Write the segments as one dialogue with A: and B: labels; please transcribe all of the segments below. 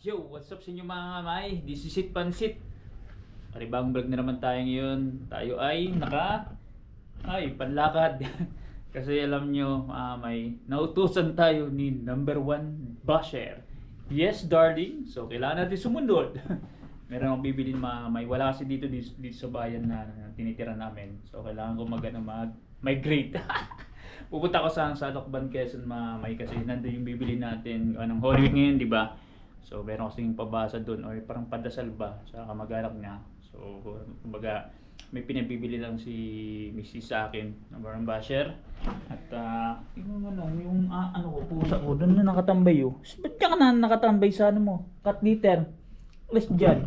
A: Yo, what's up sa inyo mga kamay? This is It Pansit. Paribang vlog na naman tayo ngayon. Tayo ay panlakad. Kasi alam nyo mga kamay, nautusan tayo ni number 1 basher. Yes darling, so kailangan natin sumundod. Meron akong bibili ng mga kamay. Wala kasi dito sa bayan na tinitira namin. So kailangan ko mag-migrate. Pupunta ko sa Lokban, Quezon mga kamay kasi nandun yung bibili natin ng Holy Week ngayon, di ba? So, meron kasing pabasa doon or parang padasal ba sa kamag-anak niya. So, kumbaga, may pinabibili lang si Mrs. sa akin na barang basher. At, yung pusa ko, doon na nakatambay oh. Ba't ka na nakatambay sa mo? Cut liter. Alas dyan.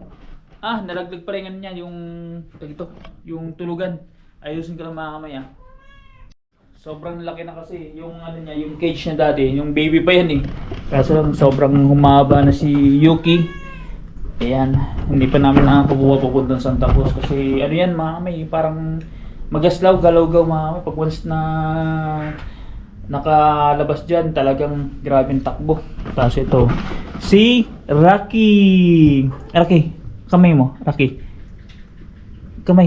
A: Nalaglag pa rin niya yung tulugan. Ayusin ko lang mga kamay Sobrang laki na kasi yung yung cage niya dati, yung baby pa yan eh. Kaso sobrang humaba na si Yuki. Ayan, hindi pa namin nakakuha pupunta ng Santa Cruz kasi mga kamay, parang magaslaw, galaw-gaw mga kamay. Pag once na nakalabas dyan, talagang grabing takbo. Tapos ito, si Rocky. Rocky, kamay mo, Rocky. Kamay.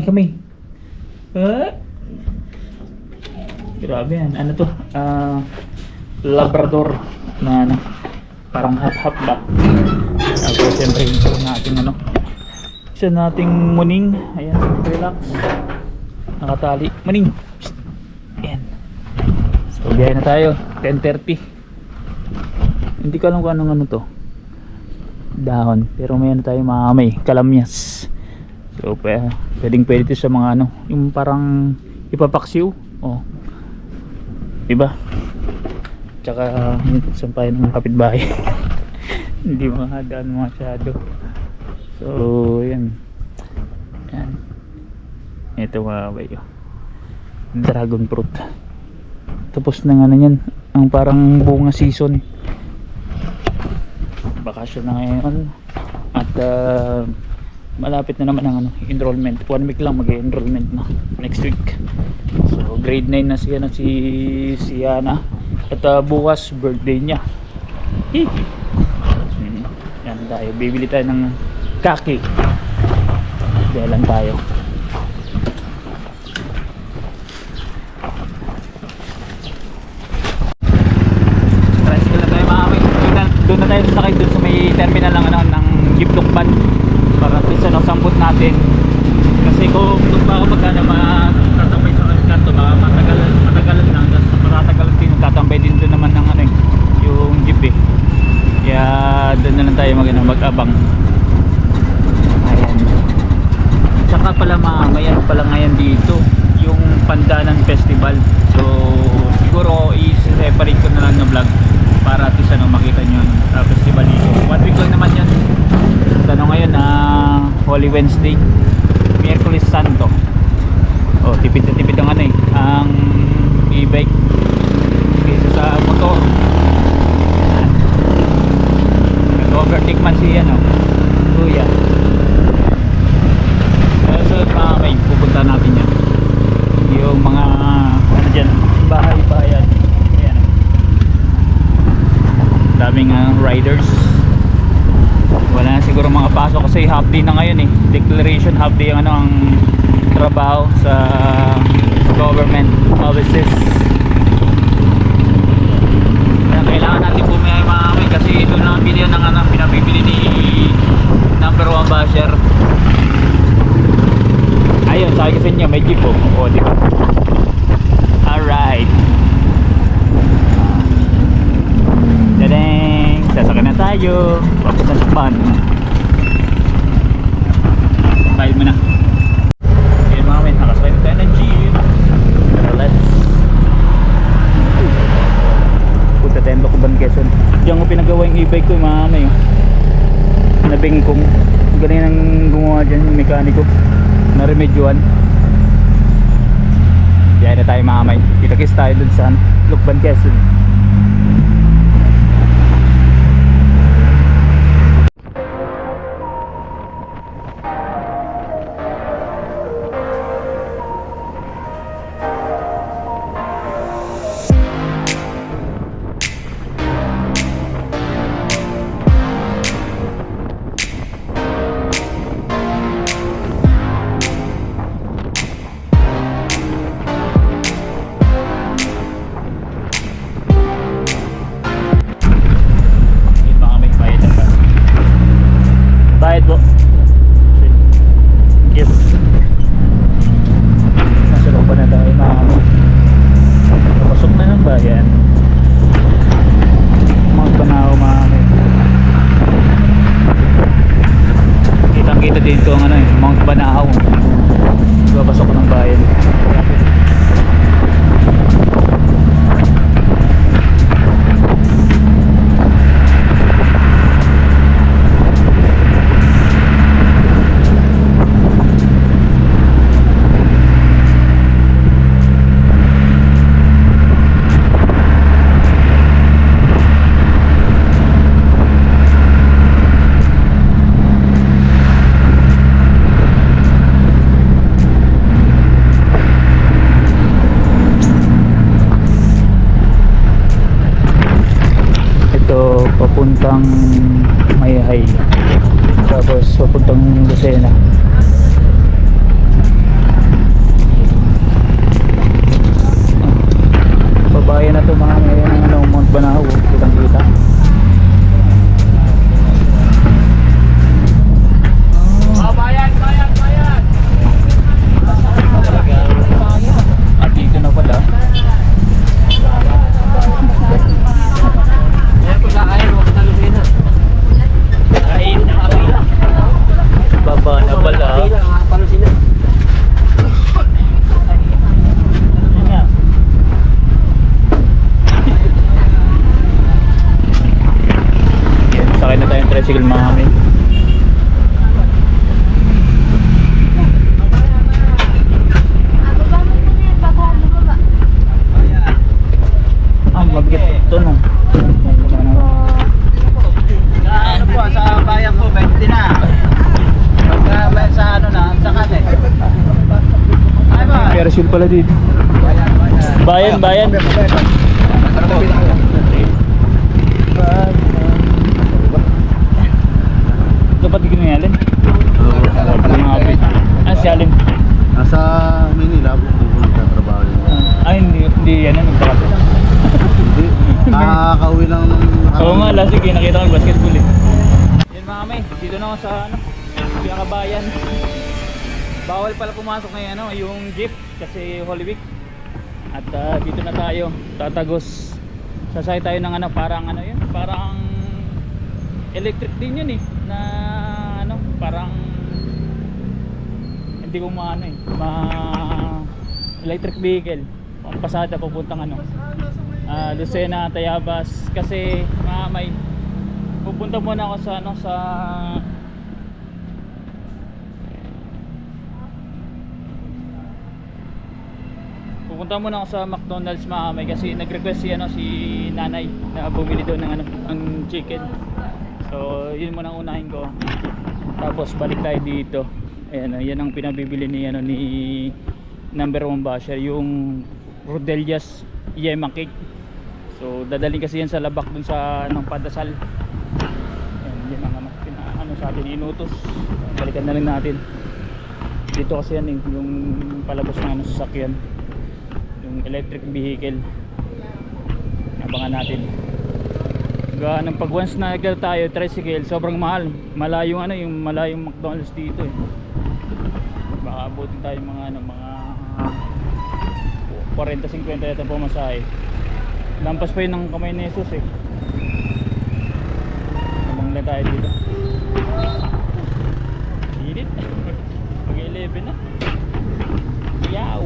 A: Grabe yan. Ano to? Labrador na parang half ba. Okay, siyempre isa nating muning. Ayan, relax. Nakatali. Muning. Psst. Ayan. So, biyahe na tayo. 10:30. Hindi ko alam kung anong to. Dahon. Pero may tayo mga kamay. Kalamyas. So, pwede ito sa mga yung parang ipapaksiw. Oh. Diba? Tsaka sampayan ng kapitbahay. Hindi makadaan masyado. So yan. Ito mga bayo, dragon fruit. Tapos na nga yan ang parang bunga season. Bakasyon na ngayon. At malapit na naman ang enrollment. 1 week lang mag-enrollment na next week. So grade 9 na si Yana. At bukas birthday niya. Yan tayo. Bibili tayo ng kaki. Dalan tayo. Tricycle na tayo mga kamay. Doon na tayo sasakay doon sa may terminal ng Jeep Lokban. Para sa sambot natin. Kasi kung doon pa ako matatambay sa kanto, baka matagalan lang. Tapos matatagalan din, tatambay din doon naman ng yung jeep eh. Kaya doon na lang tayo mag-abang. Ayan. Tsaka pala mayan pala ngayon dito yung Pandanan Festival. So siguro i-separate ko na lang na vlog para at least makita nyo yung festival dito. 1 week lang naman yan. Tanong ngayon Holy Wednesday, Miyerkules Santo. Oh, tipid na tipid ang ang e-bike kaysa sa motor. Nag-overtake man si Kuya. So mga may pupunta natin yan. Yung mga dyan, bahay-bahayan. Ayan. Daming riders. Wala na siguro mga pasok kasi half day na ngayon eh. Declaration half day ang trabaho sa government offices. Kailangan natin bumiyay mga kamay kasi ito lang ang bilihan ng pinabibili ni number 1 basher. Ayun, sabi kasi niya may jeep o diba? Alright. Dadeng, sasakay na tayo. Papunta sa pan. Bayad mo na. Ayan mga men, nakasakay na tayo ng jeep. Let's punta tayo ng Lokban, Quezon. Diyan ko pinagawa yung e-bike ko mga men. Nabingkong. Galing ang gumawa dyan yung mekaniko. Naremedyoan. Diyan na tayo mga men. Kita-kis tayo dun sa Lokban, Quezon. Banahaw. Papasok ng bayan. Papuntang Mayhay, tapos papuntang Lucena. Babayan na to mga ngayon ng Mount Banahaw, kitang kita. Bayan. At dito na pala. Baba na pala. Yan, sakay na tayong tricycle mga kami. Mabigat ito no.
B: Ano po, sa bayan po, 20 na. Pagka sa ano na, sa kate. Ay ba?
A: Persil pala dito. Bayan. Dapat di kinayalin. Si Alin.
C: Nasa Manila po nagtatrabaho yun.
A: Ay, hindi yan ang nagtakot.
C: Hindi, nakakauwi lang ng
A: Oo nga, last week nakita ko yung basketball eh. Yan mga kami, dito na ako sa Pinakabayan. Bawal pala pumasok ngayon yung jeep kasi Holy Week. At dito na tayo, tatagos. Sasakay tayo ng parang parang electric din yun eh. Na parang hindi ko electric vehicle. Pasada papuntang Lucena, Tayabas kasi may pupunta muna ako sa McDonald's may kasi nag-request si nanay na bumili doon ng chicken. So yun muna unahin ko. Tapos balik tayo dito. Ayan, yan ang pinabibili ni number 1 basher, yung Rodelias Yema Cake. So dadalhin kasi yan sa labak dun sa Pandasal. Yan ang sa atin inutos. Balikan na lang natin. Dito kasi yan yung palabas ng sasakyan, yung electric vehicle. Abangan natin. Ng pag once na tayo tricycle, sobrang mahal. Malayong yung malayong McDonald's dito eh. Baka abutin tayo mga 40-50 yata po masahe. Lampas pa yun ng kamay ni Jesus eh. Nabang na tayo dito. Hilit. Mag-11 na. Yaw.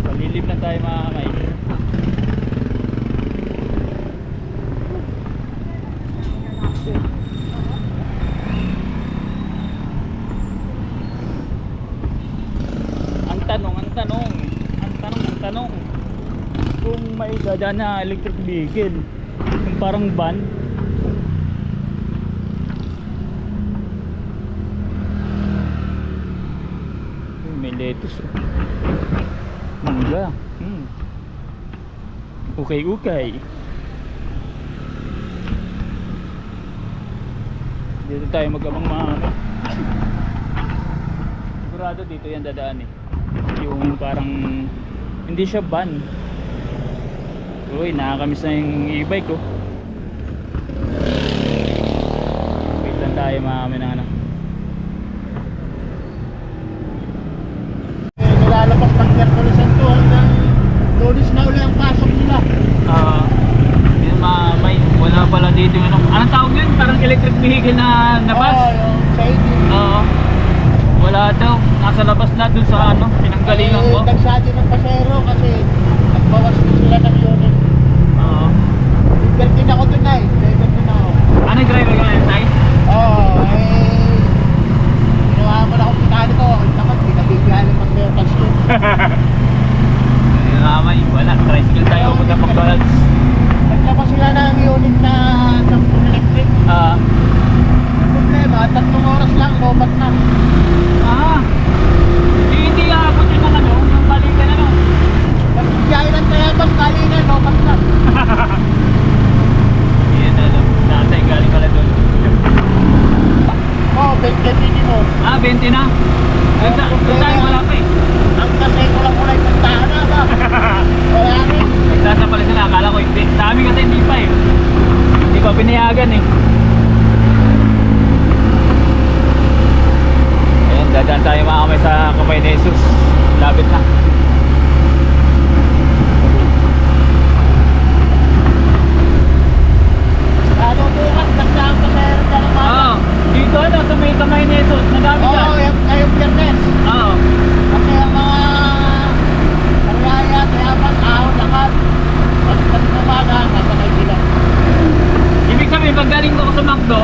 A: Palilib na tayo mga kamay. Ang tanong kung may dadaan na electric vehicle, yung parang van, may lettuce mangga, ukay dito tayo mag-abang mga sigurado dito yan dadaan eh. Yung parang hindi siya van. Uy, nakakamiss na yung e-bike ko. Wait lang tayo mga ng
C: Nilalabas ng Merkulis to hanggang Lunes na uli ang pasok nila.
A: yun may wala pala dito yung anong tawag labas.
C: Oo, yung sa inyo.
A: Oo. Wala daw. Nasa labas na dun sa ano, pinanggalingan ko.
C: Nagsabi ng pasero kasi nagbawas din sila ng unit.
A: Oo.
C: Driver din ako dun na eh. Driver din ako.
A: Ano yung driver ka na, Tay?
C: Oo, ginawa mo na akong pinali ko. Takot, pinabibigyan ng mag-metas yun.
A: Ay, ramay. Wala. Tricycle tayo pupunta McDonald's.
C: Naglabas sila ng unit na 10 electric.
A: Ah.
C: Ang problema, 3 oras lang, lobat na.
A: Hindi aabot yun ng ano, ng balikan ano.
C: Nagbibiyahe ng Tayabas, kanina, lobat na.
A: Yan alam. Tatay galing pala doon.
C: Oo, 20 minimum.
A: 20 na. Doon tayo wala pa eh.
C: Ang kasi ko lang muna yung puntahan na ba? Wala rin.
A: Nagtasa pala sila. Akala ko hindi. Sa amin kasi hindi pa eh. Hindi pa pinayagan eh. Ayan, dadaan tayo makamay sa Kamay ni Jesus. Lapit na.
C: Ano bukas, nagsaang pasero ka naman.
A: Oo. Dito ano, sa may Kamay ni Jesus. Nadami dyan.
C: Oo, ngayong Biyernes.
A: Oo.
C: Kasi ang mga Karyaya, Tayabas, ahon lahat. Pagkat umaga, nasakay sila.
A: Ibig sabihin, pag galing ko sa McDo,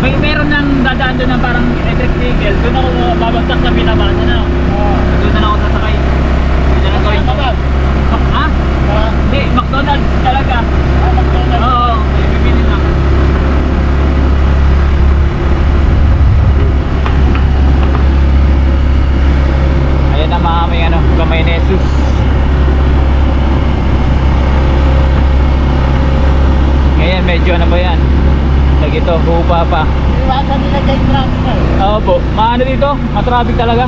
A: meron nang dadaan doon ng parang electric vehicle. Doon ako babagsak sa Binabas. Ano?
C: Oo.
A: Doon na lang ako sasakay. Doon na lang gawin ko.
C: Kapag,
A: Ha? Hindi, McDonald's talaga.
C: McDonald's.
A: Oo, bibili lang. Ayan na mga may ano, Kamay ni Jesus. Ngayon medyo ano ba yan? Lagi ito, hupa pa.
C: Iwasan nila dyan traffic na eh.
A: Oo po, maano dito? Matraffic talaga.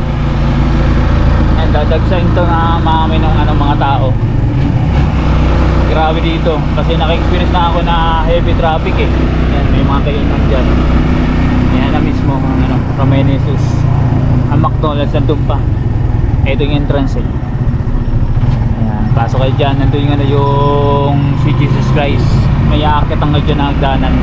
A: Ayan, dadagsain ito na mamay ng ano, mga tao. Grabe dito kasi naka-experience na ako na heavy traffic eh. Ayan, may mga kainan dyan. Ayan na mismo ang ano, Kamay ni Jesus. Ang McDonald's nandun pa. Ito yung entrance eh. Ayan, pasok kayo dyan. Nandun yung ano, yung si Jesus Christ. May aakit ang dyan na hagdanan.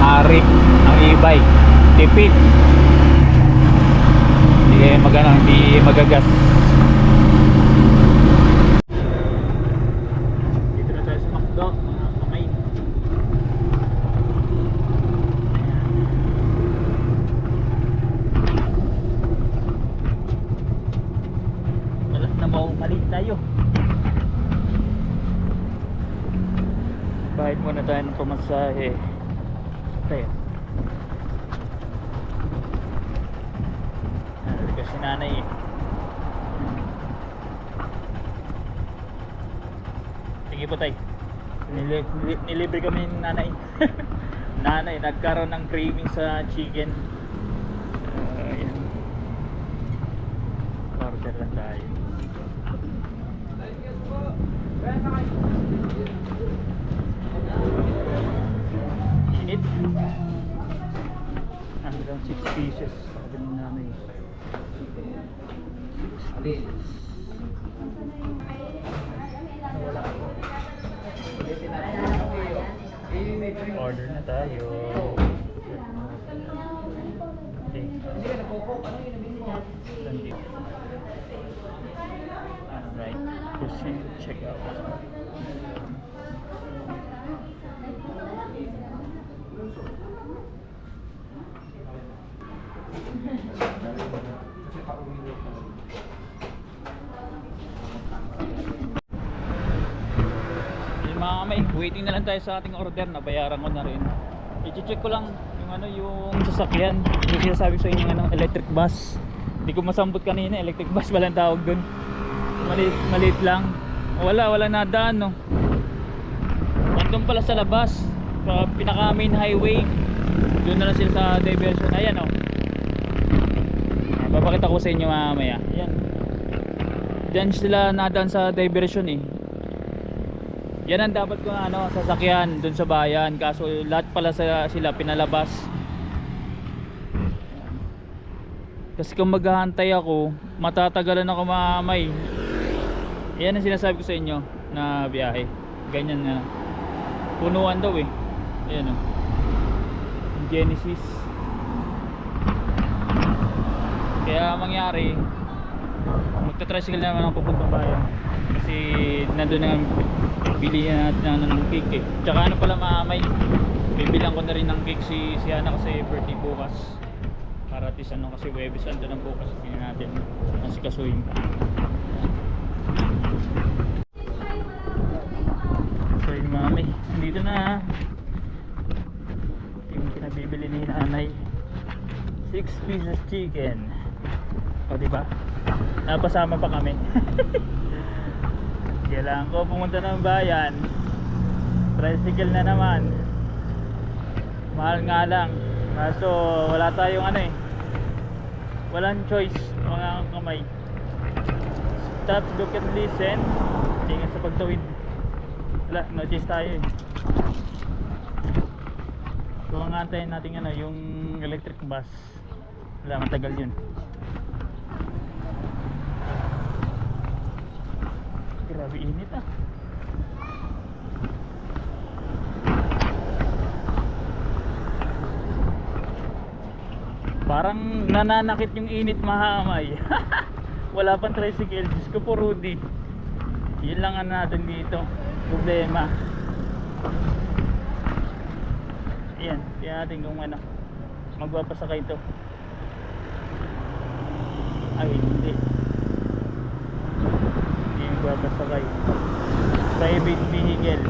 A: Hari ang e-bike. Tipid. Hindi kayo magano, hindi magagas. Dito na tayo sa McDo, mga kamay. Wala na maumalit tayo. Bayad muna tayo ng pamasahe. Tayo. Si nanay eh. Sige po tay. Nilibre kami ng nanay. Nanay nagkaroon ng craving sa chicken. Ayan. Order lang tayo. Init. Hanggang 6 pieces. Sabi ng nanay. 6 pieces. Order na tayo. Okay. Alright. Proceed to check out. Yung mga kamay, waiting na lang tayo sa ating order. Nabayaran ko na rin. I-check ko lang yung ano, yung sasakyan. Yung sinasabi sa inyo ng ano, electric bus. Hindi ko masambot kanina, electric bus walang tawag dun. Maliit lang. Wala nadaan no. Nandun pala sa labas, sa pinaka main highway. Doon na lang sila sa diversion. Ayan oh. Papakita ko sa inyo mamaya. Ayan. Diyan sila nadaan sa diversion eh. Yan ang dapat ko ano, sasakyan doon sa bayan. Kaso lahat pala sila pinalabas. Kasi kung maghahantay ako, matatagalan ako mamay. Yan ang sinasabi ko sa inyo na biyahe. ganyan na punuan daw eh. Ayan o, Genesis. Kaya mangyari, magta-tricycle na naman ang papuntang bayan kasi nandun na bilihan natin ng cake eh. Tsaka ano pala maamay, bibilang ko na rin ng cake si Ana kasi birthday bukas, para at least ano, kasi Webes ando ng bukas, hindi natin nasikasuhin. So yung mami, dito na yung pinabibili ni nanay, 6 pieces chicken. O diba? Napasama pa kami. Kailangan ko pumunta ng bayan. Tricycle na naman. Mahal nga lang. Kaso wala tayong ano eh. Walang choice mga kamay. Stop, look and listen. Ingat sa pagtawid. Wala, no choice tayo eh. So ang antayin natin ano, yung electric bus. Wala, matagal yun. Grabe init ah. Parang nananakit yung init mahamay. Wala pang tricycle. Diyos ko po Rudy. Yun lang ang natin dito. Problema. Ayan. Kaya natin kung ano, magpapasakay ito. Ay hindi. Magpapasakay. Private vehicle.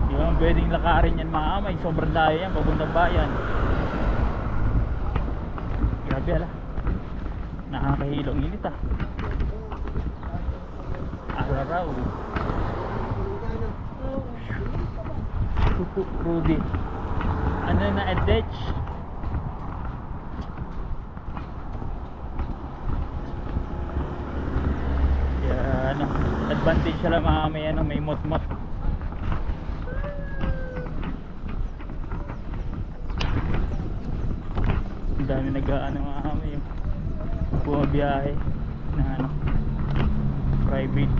A: Di ba pwedeng lakarin yan mga amay, sobrang layo yan papuntang bayan. Grabe ala, nakakahilong init ah. Araw Rudy, ano na edge. Ano, advantage sila mga may ano, may mot-mot. Ang dami nag-ano mga may bumabiyahe na ano, private.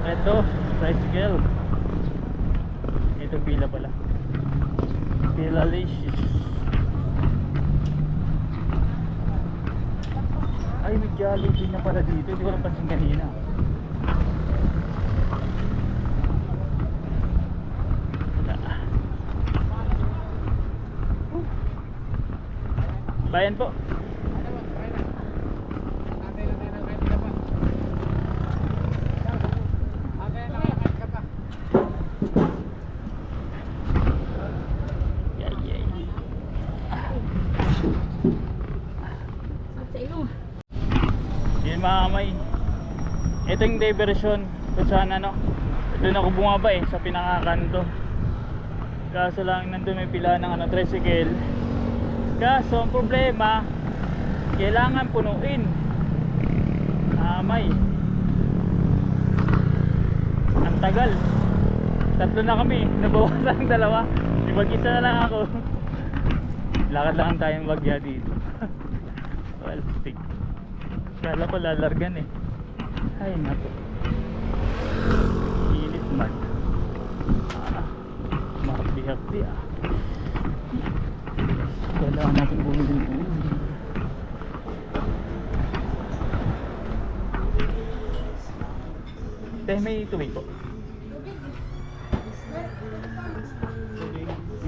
A: Ito, tricycle. Ito pila pala. Pilalicious. Ay, may Jollibee na pala dito. Hindi ko lang pansin kanina. Wala. Bayan po. Mamay, ito yung diversion kung saan ano, doon ako bumaba eh sa pinakakanto. Kaso lang nandun may pila ng ano, tricycle. Kaso ang problema, kailangan punuin. Mamay, ang tagal. Tatlo na kami, nabawasan ang dalawa. Mag-isa na lang ako. Lakad lang tayong bagya dito. Well, stick. Kala ko lalargan eh. Ay naku, init man. Mahapdi-hapdi ah. Kailangan natin bumili ng ulo. Tayo may tubig po.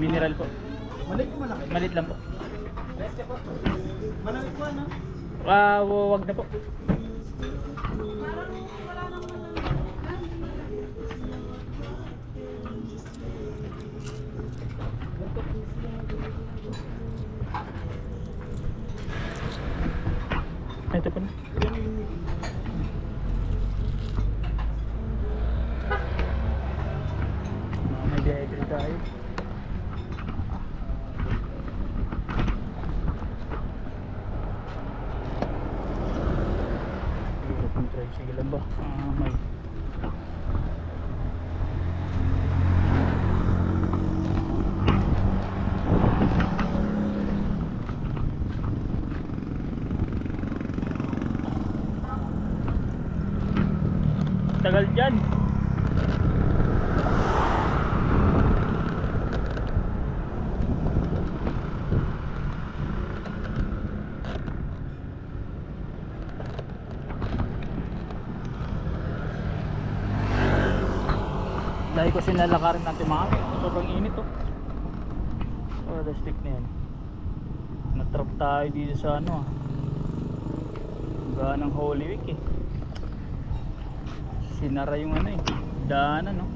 A: Mineral po.
B: Malit ko malaki.
A: Malit lang po.
B: Beste po. Malamig po ano?
A: Wag na po. Ito po na. May diagram tayo. Sige lang ba? May tagal dyan. Dahil ko sinalakarin natin mga sobrang init oh. Oh, the stick na yan. Natrap tayo dito sa ano gaan ng Holy Week eh. Sinara yung ano eh, daanan no.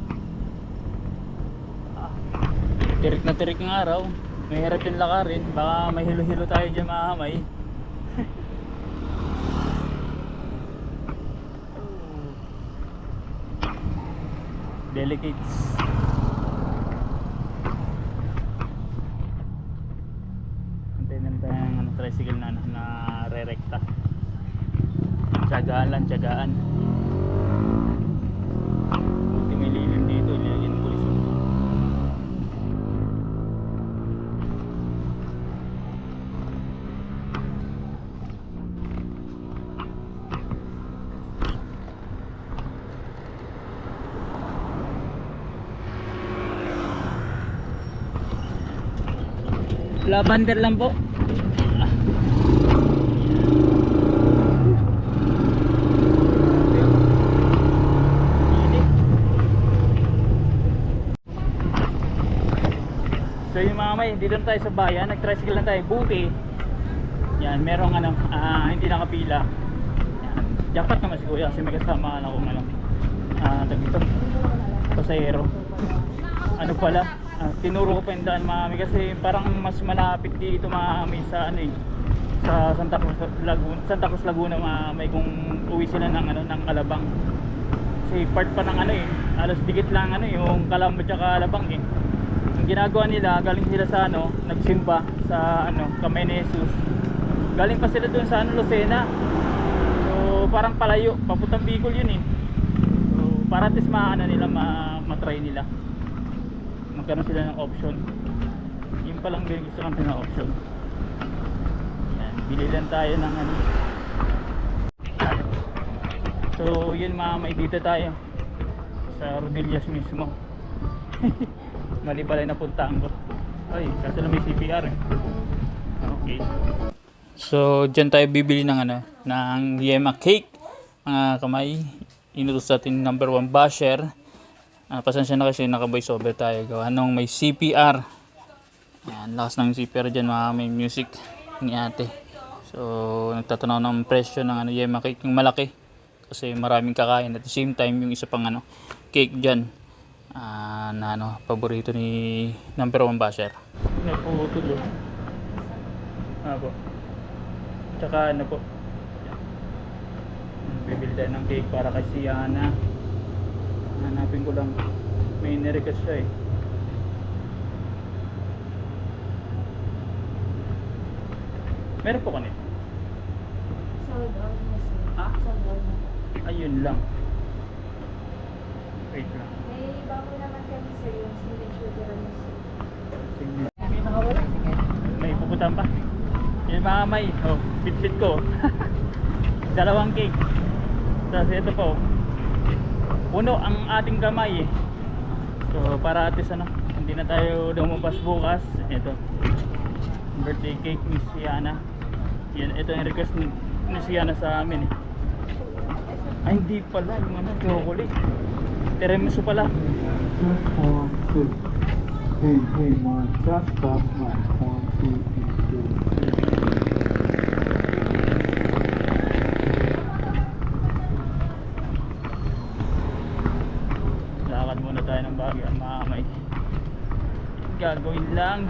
A: Tirik na tirik ng araw. May hirap yung lakarin. Baka may hilo-hilo tayo dyan mahamay. Delicates. Antayin tayo ng ano, tricycle na re-recta. Tiyagaan lang, tiyagaan. Buti may lilim dito, ilagyan ng pulis. Lavender lang po. So yung mga may, dito na tayo sa bayan, nag-tricycle lang tayo, buti. Yan, merong ano, hindi nakapila. Yan, jackpot naman si kuya kasi may kasama na kung ano, tag dito, pasahero. Ano pala, tinuro ko pa yung daan mami kasi parang mas malapit dito mami sa ano eh, sa Santa Cruz Laguna mami kung uwi sila ng ano ng Alabang. Kasi part pa ng ano eh, alas dikit lang ano yung Calamba tsaka Alabang eh. Ang ginagawa nila, galing sila sa ano, nagsimba sa ano, Camay ni Jesus. Galing pa sila doon sa ano, Lucena. So parang palayo, papuntang Bicol yun eh. So para at least maano nila, matry nila. Magkaroon sila ng option. Yun pa lang din gusto natin ng option. Yan, bili lang tayo ng ano. So yun may dito tayo sa Rodillas mismo. Mali pala yung napuntaan ko. Ay, kasi lang may CPR eh. Okay. So dyan tayo bibili ng ano, ng Yema cake. Mga kamay, inutos natin number 1 basher. Pasensya na kasi naka voice over tayo gawa nung may CPR. Yan, lakas ng CPR dyan, may music ni ate. So nagtatanaw ng presyo ng ano, Yema cake yung malaki kasi maraming kakain at the same time yung isa pang ano, cake dyan na ano, paborito ni number 1 basher. Naputol yun. Po. Tsaka ano po, bibili tayo ng cake para kay Siana. Hanapin ko lang, may nirequest siya eh. Meron po kanina?
D: Sold out na sir.
A: Ha?
D: Sold out na.
A: Ayun lang. Wait lang.
D: May bago naman kami sir yung signature tiramisu.
A: Sige. May puputan pa. Yung mga may, oh, bit-bit ko. Dalawang cake. Tapos ito po. Puno ang ating kamay eh. So para at least ano, hindi na tayo lumabas bukas. Ito, birthday cake ni Siana. Yan, ito yung request ni Siana sa amin eh. Ay hindi pala, yung ano, chocolate. Tiramisu pala.
E: Hey, Mark, that's my 1, 2, 3, 4.
A: Lakad muna tayo ng Baguio, mamay. Gagawin lang.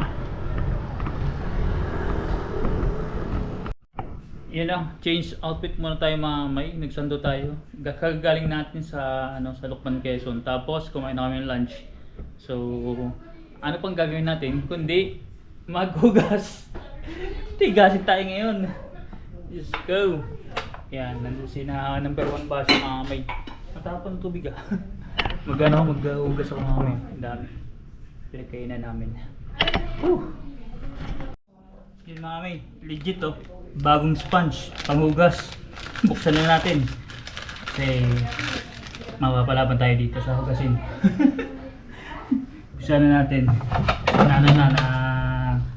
A: Yun lang, change outfit muna tayo mamay. Nagsando tayo. Kagaling natin sa ano, sa Lucban, Quezon. Tapos kumain na kami ng lunch. So ano pang gagawin natin kundi maghugas. Tigasin tayo ngayon. Let's go. Yan, nandun si na number 1 ba si mamay. Matapang tubig ah. Maghugas ako mamay. Ang dami. Pinagkainan namin. Yun mamay, legit oh. Bagong sponge, panghugas. Buksan na natin. Kasi mapapalaban tayo dito sa hugasin. Bisa na natin. Na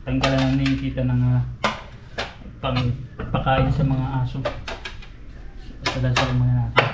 A: tanggalan na yung kita ng pagpakain sa mga aso. Pagdasalan muna natin.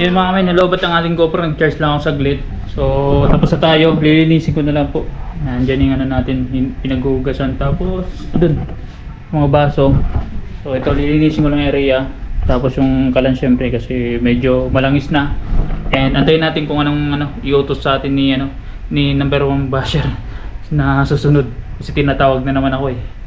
A: Yun mga kamay, nalobat ang ating GoPro, nag-charge lang ako saglit. So tapos na tayo, lilinisin ko na lang po. Nandyan yung ano natin, yung pinaghugasan. Tapos dun, mga baso. So ito, lilinisin ko lang yung area. Tapos yung kalan syempre kasi medyo malangis na. And antayin natin kung anong iutos sa atin ni number 1 basher na susunod. Kasi tinatawag na naman ako eh.